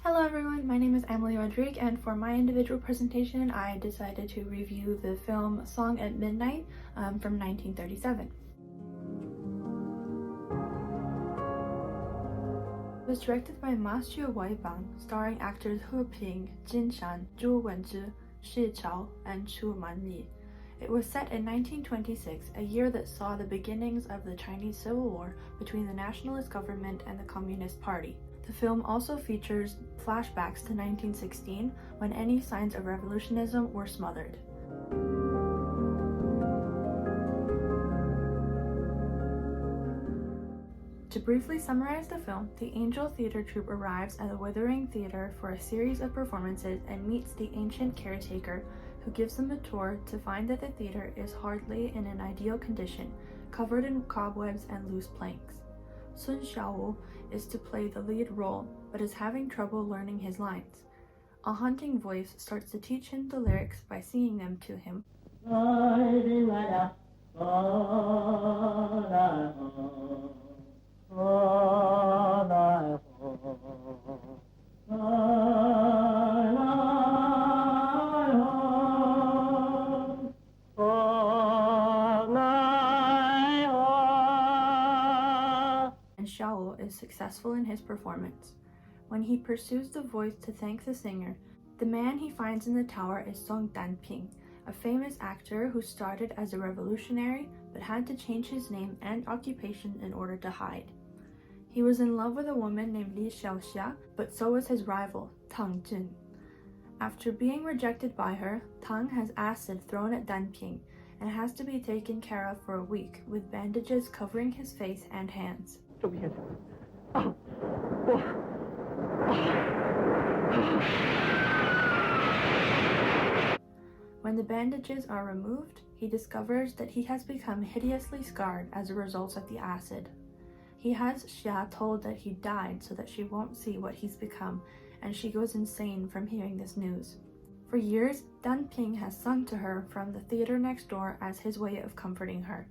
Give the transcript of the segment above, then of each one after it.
Hello everyone, my name is Emily Rodriguez, and for my individual presentation I decided to review the film Song at Midnight from 1937. It was directed by Ma-Xu Weibang, starring actors He Ping, Jin Shan, Zhu Wenzhi, Shi Chao, and Chu Manli. It was set in 1926, a year that saw the beginnings of the Chinese Civil War between the nationalist government and the Communist Party. The film also features flashbacks to 1916, when any signs of revolutionism were smothered. To briefly summarize the film, the Angel Theater troupe arrives at the Withering Theater for a series of performances and meets the ancient caretaker, who gives them a tour to find that the theater is hardly in an ideal condition, covered in cobwebs and loose planks. Sun Xiaowu is to play the lead role, but is having trouble learning his lines. A haunting voice starts to teach him the lyrics by singing them to him. Xiao is successful in his performance. When he pursues the voice to thank the singer, the man he finds in the tower is Song Danping, a famous actor who started as a revolutionary but had to change his name and occupation in order to hide. He was in love with a woman named Li Xiaoxia, but so was his rival, Tang Jin. After being rejected by her, Tang has acid thrown at Danping and has to be taken care of for a week, with bandages covering his face and hands. When the bandages are removed, he discovers that he has become hideously scarred as a result of the acid. He has Xia told that he died so that she won't see what he's become, and she goes insane from hearing this news. For years, Danping has sung to her from the theater next door as his way of comforting her.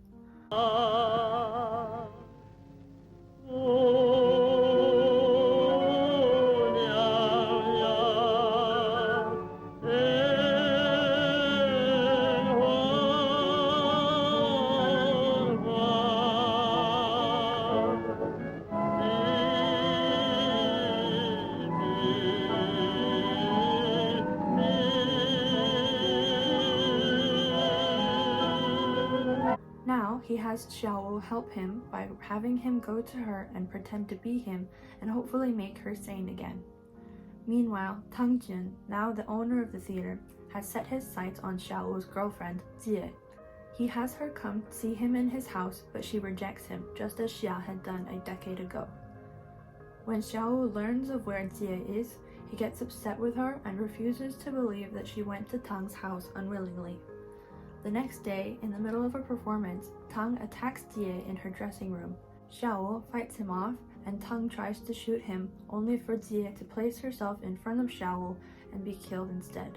Now, he has Xiaowu help him by having him go to her and pretend to be him and hopefully make her sane again. Meanwhile, Tang Jin, now the owner of the theater, has set his sights on Xiaowu's girlfriend, Jie. He has her come see him in his house, but she rejects him, just as Xia had done a decade ago. When Xiaowu learns of where Jie is, he gets upset with her and refuses to believe that she went to Tang's house unwillingly. The next day, in the middle of a performance, Tang attacks Jie in her dressing room. Xiaowu fights him off, and Tang tries to shoot him, only for Jie to place herself in front of Xiaowu and be killed instead.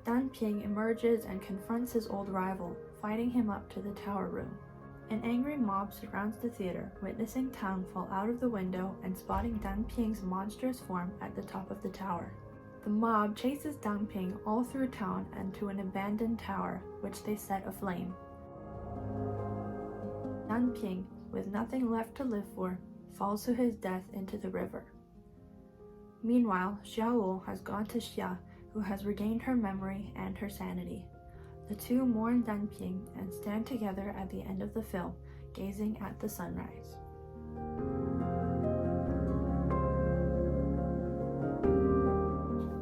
Danping emerges and confronts his old rival, fighting him up to the tower room. An angry mob surrounds the theater, witnessing Tang fall out of the window and spotting Danping's monstrous form at the top of the tower. The mob chases Danping all through town and to an abandoned tower, which they set aflame. Danping, with nothing left to live for, falls to his death into the river. Meanwhile, Xiaowu has gone to Xia, who has regained her memory and her sanity. The two mourn Danping and stand together at the end of the film, gazing at the sunrise.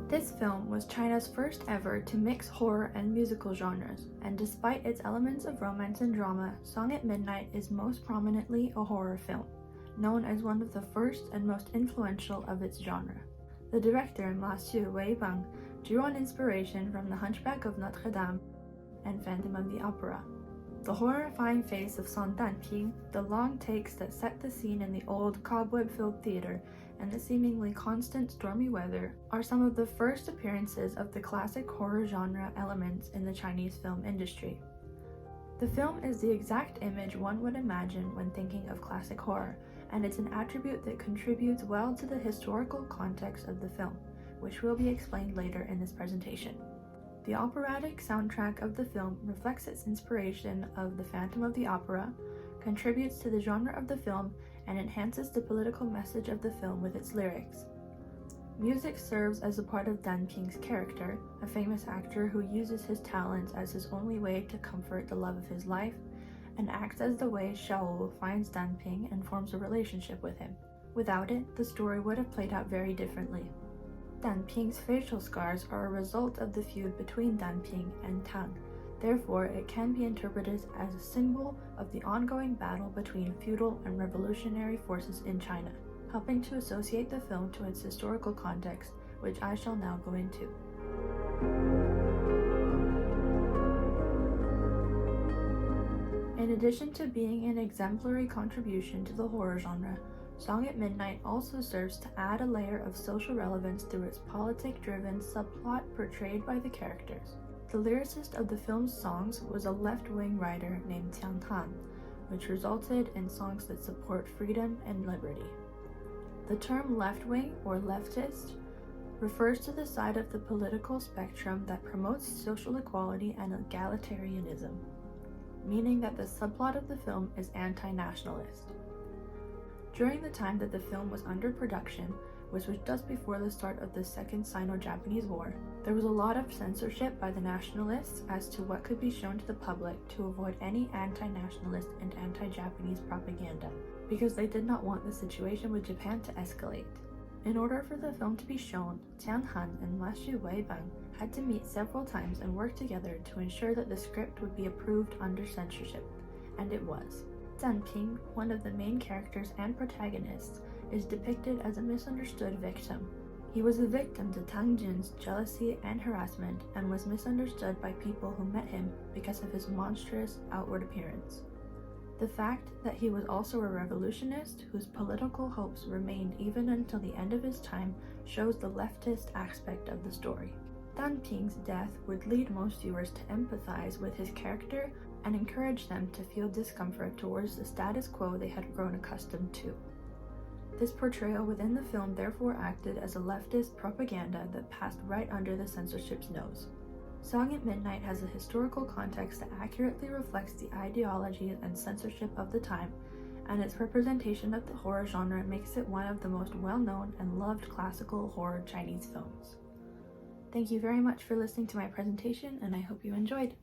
This film was China's first ever to mix horror and musical genres, and despite its elements of romance and drama, Song at Midnight is most prominently a horror film, known as one of the first and most influential of its genre. The director, Ma-Xu Weibang, drew on inspiration from The Hunchback of Notre Dame and Phantom of the Opera. The horrifying face of Song Danping, the long takes that set the scene in the old cobweb-filled theater, and the seemingly constant stormy weather are some of the first appearances of the classic horror genre elements in the Chinese film industry. The film is the exact image one would imagine when thinking of classic horror, and it's an attribute that contributes well to the historical context of the film, which will be explained later in this presentation. The operatic soundtrack of the film reflects its inspiration of The Phantom of the Opera, contributes to the genre of the film, and enhances the political message of the film with its lyrics. Music serves as a part of Dan Ping's character, a famous actor who uses his talents as his only way to comfort the love of his life, and acts as the way Xiao finds Dan Ping and forms a relationship with him. Without it, the story would have played out very differently. Dan Ping's facial scars are a result of the feud between Dan Ping and Tang. Therefore, it can be interpreted as a symbol of the ongoing battle between feudal and revolutionary forces in China, helping to associate the film to its historical context, which I shall now go into. In addition to being an exemplary contribution to the horror genre, Song at Midnight also serves to add a layer of social relevance through its politic-driven subplot portrayed by the characters. The lyricist of the film's songs was a left-wing writer named Qiang Tan, which resulted in songs that support freedom and liberty. The term left-wing or leftist refers to the side of the political spectrum that promotes social equality and egalitarianism, meaning that the subplot of the film is anti-nationalist. During the time that the film was under production, which was just before the start of the Second Sino-Japanese War, there was a lot of censorship by the nationalists as to what could be shown to the public to avoid any anti-nationalist and anti-Japanese propaganda, because they did not want the situation with Japan to escalate. In order for the film to be shown, Tian Han and Ma-Xu Weibang had to meet several times and work together to ensure that the script would be approved under censorship, and it was. Dan Ping, one of the main characters and protagonists, is depicted as a misunderstood victim. He was a victim to Tang Jun's jealousy and harassment and was misunderstood by people who met him because of his monstrous outward appearance. The fact that he was also a revolutionist whose political hopes remained even until the end of his time shows the leftist aspect of the story. Dan Ping's death would lead most viewers to empathize with his character and encourage them to feel discomfort towards the status quo they had grown accustomed to. This portrayal within the film therefore acted as a leftist propaganda that passed right under the censorship's nose. Song at Midnight has a historical context that accurately reflects the ideology and censorship of the time, and its representation of the horror genre makes it one of the most well-known and loved classical horror Chinese films. Thank you very much for listening to my presentation, and I hope you enjoyed.